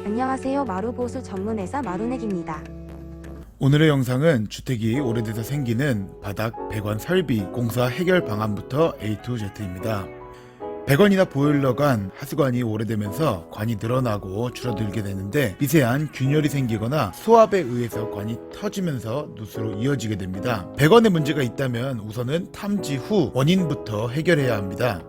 안녕하세요. 마루보수 전문회사 마루넥입니다. 오늘의 영상은 주택이 오래돼서 생기는 바닥, 배관 설비, 공사 해결 방안부터 A to Z입니다. 배관이나 보일러관, 하수관이 오래되면서 관이 늘어나고 줄어들게 되는데 미세한 균열이 생기거나 수압에 의해서 관이 터지면서 누수로 이어지게 됩니다. 배관에 문제가 있다면 우선은 탐지 후 원인부터 해결해야 합니다.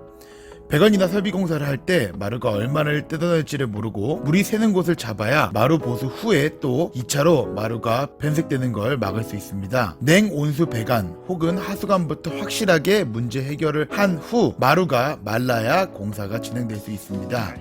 배관이나 설비 공사를 할 때 마루가 얼마를 뜯어낼지를 모르고 물이 새는 곳을 잡아야 마루 보수 후에 또 2차로 마루가 변색되는 걸 막을 수 있습니다. 냉온수 배관 혹은 하수관부터 확실하게 문제 해결을 한 후 마루가 말라야 공사가 진행될 수 있습니다.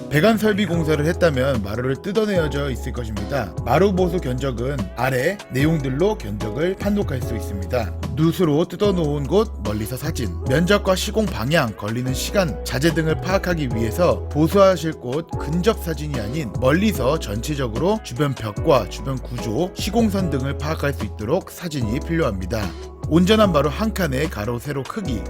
배관 설비 공사를 했다면 마루를 뜯어내어져 있을 것입니다. 마루 보수 견적은 아래 내용들로 견적을 판독할 수 있습니다. 누수로 뜯어놓은 곳 멀리서 사진, 면적과 시공 방향, 걸리는 시간, 자재 등을 파악하기 위해서 보수하실 곳 근접 사진이 아닌 멀리서 전체적으로 주변 벽과 주변 구조, 시공선 등을 파악할 수 있도록 사진이 필요합니다. 온전한 마루 한 칸의 가로 세로 크기,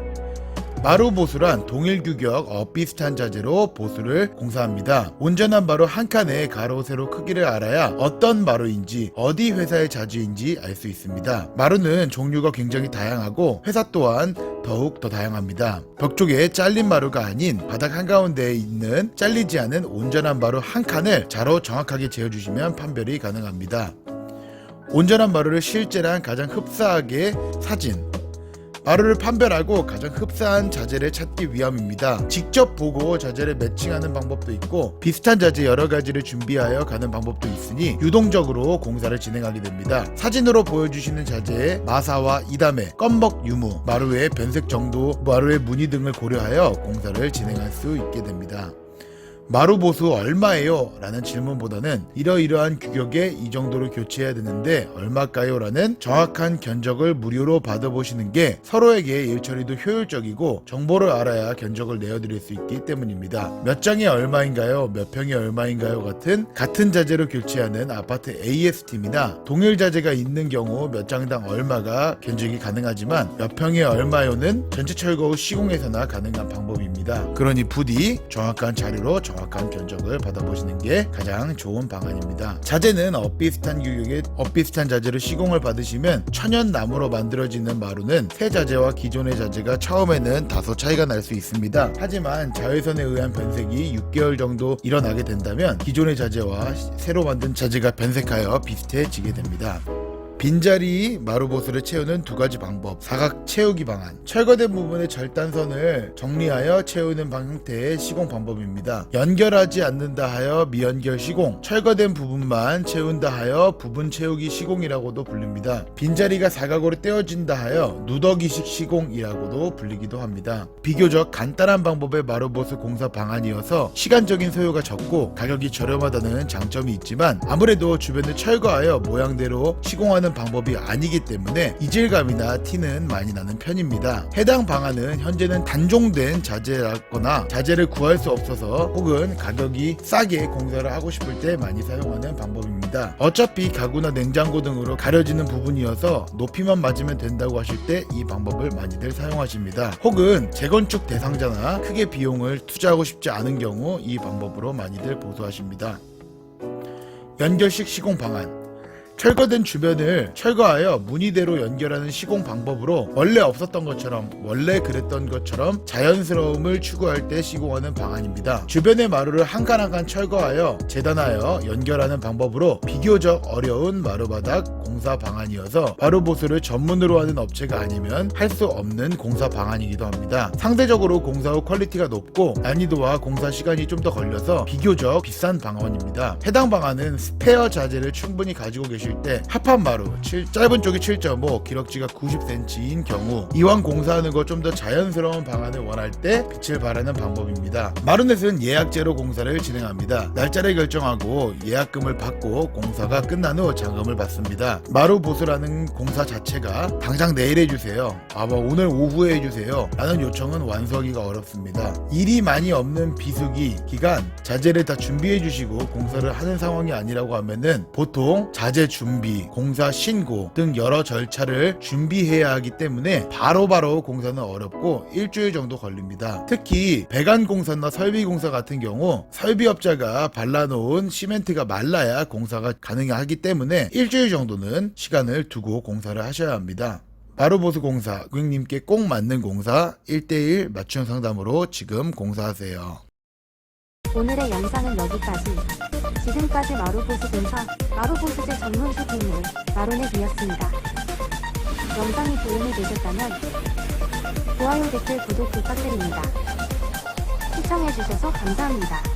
마루 보수란 동일 규격 비슷한 자재로 보수를 공사합니다. 온전한 마루 한 칸의 가로 세로 크기를 알아야 어떤 마루인지 어디 회사의 자재인지 알 수 있습니다. 마루는 종류가 굉장히 다양하고 회사 또한 더욱 더 다양합니다. 벽 쪽에 잘린 마루가 아닌 바닥 한가운데에 있는 잘리지 않은 온전한 마루 한 칸을 자로 정확하게 재어주시면 판별이 가능합니다. 온전한 마루를 실제랑 가장 흡사하게 사진, 마루를 판별하고 가장 흡사한 자재를 찾기 위함입니다. 직접 보고 자재를 매칭하는 방법도 있고 비슷한 자재 여러 가지를 준비하여 가는 방법도 있으니 유동적으로 공사를 진행하게 됩니다. 사진으로 보여주시는 자재의 마사와 이담해, 껌벅 유무, 마루의 변색 정도, 마루의 무늬 등을 고려하여 공사를 진행할 수 있게 됩니다. 마루 보수 얼마예요? 라는 질문보다는 이러이러한 규격에 이 정도로 교체해야 되는데 얼마일까요? 라는 정확한 견적을 무료로 받아보시는 게 서로에게 일처리도 효율적이고 정보를 알아야 견적을 내어드릴 수 있기 때문입니다. 몇 장에 얼마인가요? 몇 평에 얼마인가요? 같은 자재로 교체하는 아파트 AS팀이나 동일 자재가 있는 경우 몇 장당 얼마가 견적이 가능하지만 몇 평에 얼마요는 전체 철거 후 시공에서나 가능한 방법입니다. 그러니 부디 정확한 자료로 정확한 견적을 받아보시는 게 가장 좋은 방안입니다. 자재는 비슷한 규격의 비슷한 자재로 시공을 받으시면 천연 나무로 만들어지는 마루는 새 자재와 기존의 자재가 처음에는 다소 차이가 날 수 있습니다. 하지만 자외선에 의한 변색이 6개월 정도 일어나게 된다면 기존의 자재와 새로 만든 자재가 변색하여 비슷해지게 됩니다. 빈자리 마루 보수를 채우는 두 가지 방법, 사각 채우기 방안, 철거된 부분의 절단선을 정리하여 채우는 형태의 시공 방법입니다. 연결하지 않는다 하여 미연결 시공, 철거된 부분만 채운다 하여 부분 채우기 시공이라고도 불립니다. 빈자리가 사각으로 떼어진다 하여 누더기식 시공이라고도 불리기도 합니다. 비교적 간단한 방법의 마루 보수 공사 방안이어서 시간적인 소요가 적고 가격이 저렴하다는 장점이 있지만 아무래도 주변을 철거하여 모양대로 시공하는 방법이 아니기 때문에 이질감이나 티는 많이 나는 편입니다. 해당 방안은 현재는 단종된 자재라거나 자재를 구할 수 없어서 혹은 가격이 싸게 공사를 하고 싶을 때 많이 사용하는 방법입니다. 어차피 가구나 냉장고 등으로 가려지는 부분이어서 높이만 맞으면 된다고 하실 때 이 방법을 많이들 사용하십니다. 혹은 재건축 대상자나 크게 비용을 투자하고 싶지 않은 경우 이 방법으로 많이들 보수하십니다. 연결식 시공 방안, 철거된 주변을 철거하여 무늬대로 연결하는 시공 방법으로 원래 없었던 것처럼 원래 그랬던 것처럼 자연스러움을 추구할 때 시공하는 방안입니다. 주변의 마루를 한 칸 한 칸 철거하여 재단하여 연결하는 방법으로 비교적 어려운 마루바닥 공사 방안이어서 마루 보수를 전문으로 하는 업체가 아니면 할 수 없는 공사 방안이기도 합니다. 상대적으로 공사 후 퀄리티가 높고 난이도와 공사 시간이 좀 더 걸려서 비교적 비싼 방안입니다. 해당 방안은 스페어 자재를 충분히 가지고 계실 때 합판 마루, 짧은 쪽이 7.5, 기럭지가 90cm인 경우 이왕 공사하는 거 좀 더 자연스러운 방안을 원할 때 빛을 발하는 방법입니다. 마루넷은 예약제로 공사를 진행합니다. 날짜를 결정하고 예약금을 받고 공사가 끝난 후 잔금을 받습니다. 마루 보수라는 공사 자체가 당장 내일 해주세요, 오늘 오후에 해주세요 라는 요청은 완수하기가 어렵습니다. 일이 많이 없는 비수기 기간 자재를 다 준비해 주시고 공사를 하는 상황이 아니라고 하면은 보통 자재 준비, 공사 신고 등 여러 절차를 준비해야 하기 때문에 바로바로 공사는 어렵고 일주일 정도 걸립니다. 특히 배관 공사나 설비 공사 같은 경우 설비업자가 발라놓은 시멘트가 말라야 공사가 가능하기 때문에 일주일 정도는 시간을 두고 공사를 하셔야 합니다. 마루보수 공사, 고객님께 꼭 맞는 공사 1:1 맞춤 상담으로 지금 공사하세요. 오늘의 영상은 여기까지. 지금까지 마루보수 공사, 마루보수제 전문 쇼핑몰 마루넥이었습니다. 영상이 도움이 되셨다면 좋아요, 댓글, 구독 부탁드립니다. 시청해주셔서 감사합니다.